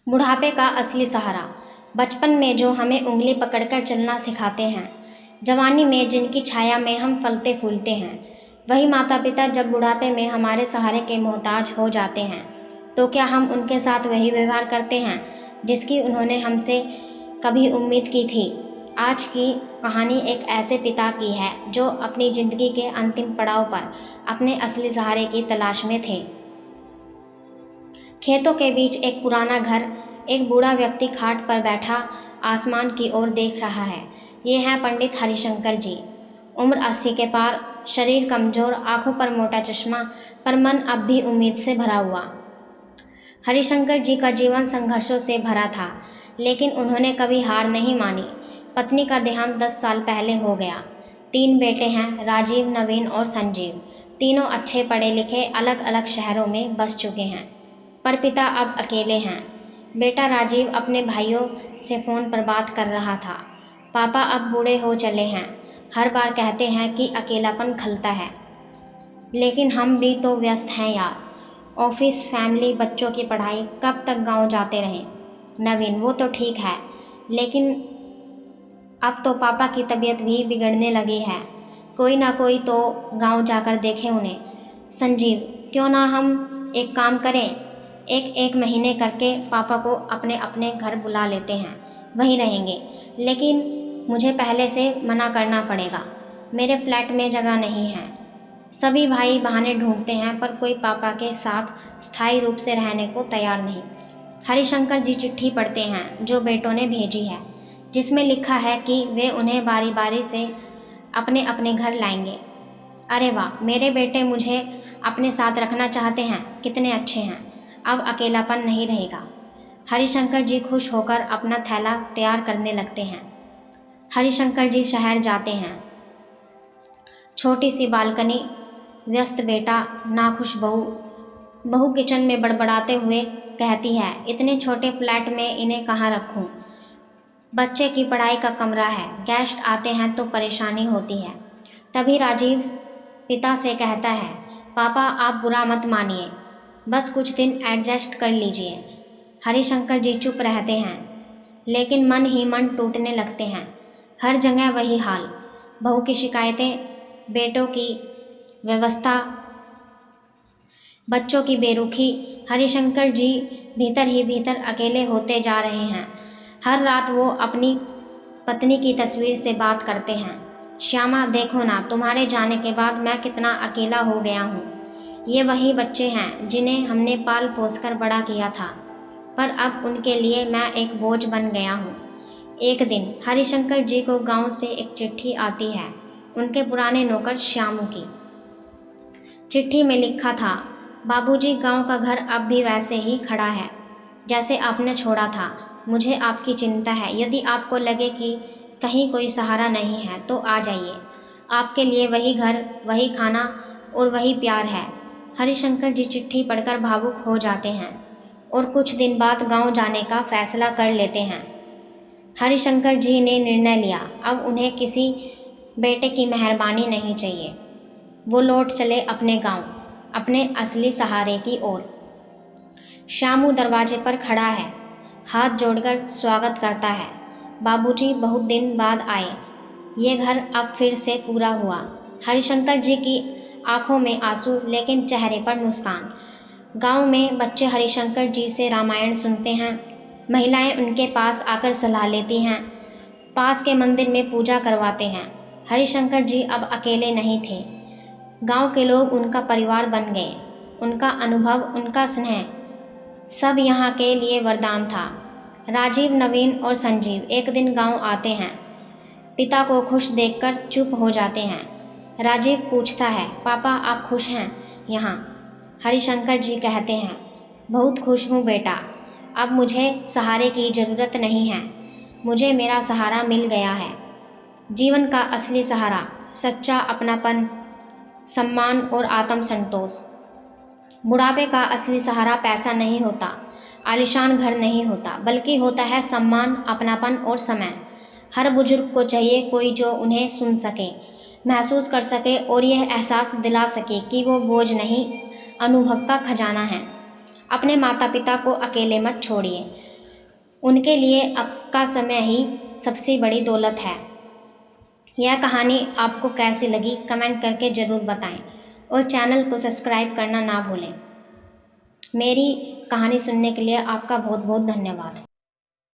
बुढ़ापे का असली सहारा। बचपन में जो हमें उंगली पकड़कर चलना सिखाते हैं, जवानी में जिनकी छाया में हम फलते फूलते हैं, वही माता पिता जब बुढ़ापे में हमारे सहारे के मोहताज हो जाते हैं, तो क्या हम उनके साथ वही व्यवहार करते हैं जिसकी उन्होंने हमसे कभी उम्मीद की थी। आज की कहानी एक ऐसे पिता की है जो अपनी ज़िंदगी के अंतिम पड़ाव पर अपने असली सहारे की तलाश में थे। खेतों के बीच एक पुराना घर, एक बूढ़ा व्यक्ति खाट पर बैठा आसमान की ओर देख रहा है। ये हैं पंडित हरिशंकर जी। उम्र 80 के पार, शरीर कमज़ोर, आंखों पर मोटा चश्मा, पर मन अब भी उम्मीद से भरा हुआ। हरिशंकर जी का जीवन संघर्षों से भरा था, लेकिन उन्होंने कभी हार नहीं मानी। पत्नी का देहांत 10 साल पहले हो गया। 3 बेटे हैं, राजीव, नवीन और संजीव। तीनों अच्छे पढ़े लिखे अलग अलग शहरों में बस चुके हैं, पर पिता अब अकेले हैं। बेटा राजीव अपने भाइयों से फ़ोन पर बात कर रहा था। पापा अब बूढ़े हो चले हैं, हर बार कहते हैं कि अकेलापन खलता है, लेकिन हम भी तो व्यस्त हैं यार। ऑफिस, फैमिली, बच्चों की पढ़ाई, कब तक गांव जाते रहें। नवीन: वो तो ठीक है, लेकिन अब तो पापा की तबीयत भी बिगड़ने लगी है, कोई ना कोई तो गांव जाकर देखे उन्हें। संजीव: क्यों ना हम एक काम करें, एक महीने करके पापा को अपने अपने घर बुला लेते हैं, वहीं रहेंगे। लेकिन मुझे पहले से मना करना पड़ेगा, मेरे फ्लैट में जगह नहीं है। सभी भाई बहाने ढूंढते हैं, पर कोई पापा के साथ स्थायी रूप से रहने को तैयार नहीं। हरिशंकर जी चिट्ठी पढ़ते हैं जो बेटों ने भेजी है, जिसमें लिखा है कि वे उन्हें बारी बारी से अपने अपने घर लाएंगे। अरे वाह, मेरे बेटे मुझे अपने साथ रखना चाहते हैं, कितने अच्छे हैं, अब अकेलापन नहीं रहेगा। हरिशंकर जी खुश होकर अपना थैला तैयार करने लगते हैं। हरिशंकर जी शहर जाते हैं। छोटी सी बालकनी, व्यस्त बेटा, नाखुश बहू। बहू किचन में बड़बड़ाते हुए कहती है, इतने छोटे फ्लैट में इन्हें कहाँ रखूं। बच्चे की पढ़ाई का कमरा है, गेस्ट आते हैं तो परेशानी होती है। तभी राजीव पिता से कहता है, पापा आप बुरा मत मानिए, बस कुछ दिन एडजस्ट कर लीजिए। हरिशंकर जी चुप रहते हैं, लेकिन मन ही मन टूटने लगते हैं। हर जगह वही हाल, बहू की शिकायतें, बेटों की व्यवस्था, बच्चों की बेरुखी। हरिशंकर जी भीतर ही भीतर अकेले होते जा रहे हैं। हर रात वो अपनी पत्नी की तस्वीर से बात करते हैं। श्यामा, देखो ना, तुम्हारे जाने के बाद मैं कितना अकेला हो गया हूँ। ये वही बच्चे हैं जिन्हें हमने पाल पोस कर बड़ा किया था, पर अब उनके लिए मैं एक बोझ बन गया हूँ। एक दिन हरिशंकर जी को गांव से एक चिट्ठी आती है, उनके पुराने नौकर श्यामू की। चिट्ठी में लिखा था, बाबूजी, गांव का घर अब भी वैसे ही खड़ा है जैसे आपने छोड़ा था। मुझे आपकी चिंता है, यदि आपको लगे कि कहीं कोई सहारा नहीं है तो आ जाइए। आपके लिए वही घर, वही खाना और वही प्यार है। हरिशंकर जी चिट्ठी पढ़कर भावुक हो जाते हैं और कुछ दिन बाद गांव जाने का फैसला कर लेते हैं। हरिशंकर जी ने निर्णय लिया, अब उन्हें किसी बेटे की मेहरबानी नहीं चाहिए। वो लौट चले अपने गांव, अपने असली सहारे की ओर। श्यामू दरवाजे पर खड़ा है, हाथ जोड़कर स्वागत करता है। बाबूजी, बहुत दिन बाद आए, ये घर अब फिर से पूरा हुआ। हरिशंकर जी की आंखों में आंसू, लेकिन चेहरे पर मुस्कान। गांव में बच्चे हरिशंकर जी से रामायण सुनते हैं, महिलाएं उनके पास आकर सलाह लेती हैं, पास के मंदिर में पूजा करवाते हैं। हरिशंकर जी अब अकेले नहीं थे, गांव के लोग उनका परिवार बन गए। उनका अनुभव, उनका स्नेह, सब यहाँ के लिए वरदान था। राजीव, नवीन और संजीव एक दिन गांव आते हैं। पिता को खुश देखकर चुप हो जाते हैं। राजीव पूछता है, पापा आप खुश हैं यहाँ? हरिशंकर जी कहते हैं, बहुत खुश हूँ बेटा, अब मुझे सहारे की ज़रूरत नहीं है, मुझे मेरा सहारा मिल गया है। जीवन का असली सहारा, सच्चा अपनापन, सम्मान और आत्म संतोष। बुढ़ापे का असली सहारा पैसा नहीं होता, आलीशान घर नहीं होता, बल्कि होता है सम्मान, अपनापन और समय। हर बुजुर्ग को चाहिए कोई जो उन्हें सुन सके, महसूस कर सके और यह एहसास दिला सके कि वो बोझ नहीं, अनुभव का खजाना है। अपने माता पिता को अकेले मत छोड़िए। उनके लिए आपका समय ही सबसे बड़ी दौलत है। यह कहानी आपको कैसी लगी कमेंट करके ज़रूर बताएं और चैनल को सब्सक्राइब करना ना भूलें। मेरी कहानी सुनने के लिए आपका बहुत बहुत धन्यवाद।